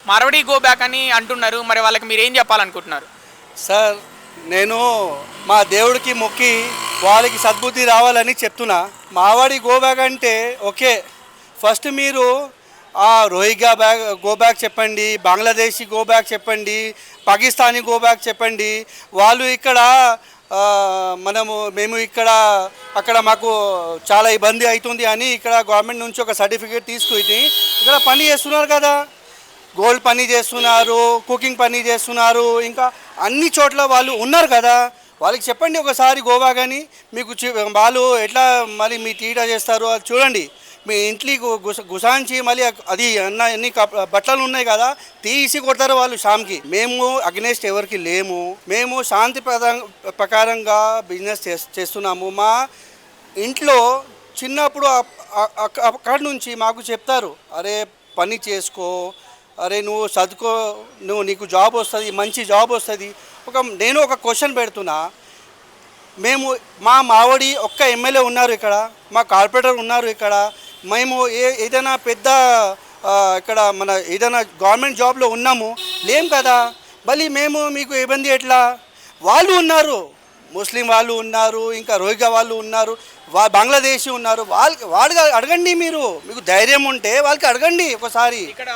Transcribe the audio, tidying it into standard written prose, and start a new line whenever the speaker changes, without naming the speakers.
Marwadi go back అని అంటున్నారు. మరి వాళ్ళకి మీరు ఏం చెప్పాలనుకుంటున్నారు?
సార్ నేను మా దేవుడికి మొక్కి వాళ్ళకి సద్బుద్ధి రావాలని చెప్తున్నా. మావాడి గో బ్యాక్ అంటే ఓకే, ఫస్ట్ మీరు రోహింగ్యా గో బ్యాక్ చెప్పండి, బంగ్లాదేశీ గో బ్యాక్ చెప్పండి, పాకిస్తానీ గో బ్యాక్ చెప్పండి. వాళ్ళు ఇక్కడ మేము ఇక్కడ అక్కడ మాకు చాలా ఇబ్బంది అవుతుంది అని ఇక్కడ గవర్నమెంట్ నుంచి ఒక సర్టిఫికేట్ తీసుకుని ఇక్కడ పని చేస్తున్నారు కదా. గోల్డ్ పని చేస్తున్నారు, కుకింగ్ పని చేస్తున్నారు, ఇంకా అన్ని చోట్ల వాళ్ళు ఉన్నారు కదా. వాళ్ళకి చెప్పండి ఒకసారి గోవా కానీ మీకు వాళ్ళు ఎట్లా మళ్ళీ మీ తీట చేస్తారు అది చూడండి. మీ ఇంట్లోకి గుసాంచి మళ్ళీ అది అన్ని బట్టలు ఉన్నాయి కదా తీసి కొడతారు వాళ్ళు షామ్కి. మేము అగ్నెస్ట్ ఎవరికి లేము, మేము శాంతి ప్రకారంగా బిజినెస్ చేస్తున్నాము. మా ఇంట్లో చిన్నప్పుడు అక్కడి నుంచి మాకు చెప్తారు, అరే పని చేసుకో, అరే నువ్వు చదువుకో, నీకు జాబ్ వస్తుంది, మంచి జాబ్ వస్తుంది. నేను ఒక క్వశ్చన్ పెడుతున్నా, మేము మా మావడి ఒక్క ఎమ్మెల్యే ఉన్నారు ఇక్కడ, మా కార్పొరేటర్ ఉన్నారు ఇక్కడ, మేము ఏదైనా పెద్ద ఇక్కడ మన ఏదైనా గవర్నమెంట్ జాబ్లో ఉన్నాము లేం కదా. మళ్ళీ మేము మీకు ఇబ్బంది ఎట్లా? వాళ్ళు ఉన్నారు, ముస్లిం వాళ్ళు ఉన్నారు, ఇంకా రోహింగ్యా వాళ్ళు ఉన్నారు, బంగ్లాదేశీ ఉన్నారు. వాళ్ళకి అడగండి, మీరు మీకు ధైర్యం ఉంటే వాళ్ళకి అడగండి ఒకసారి.
ఇక్కడ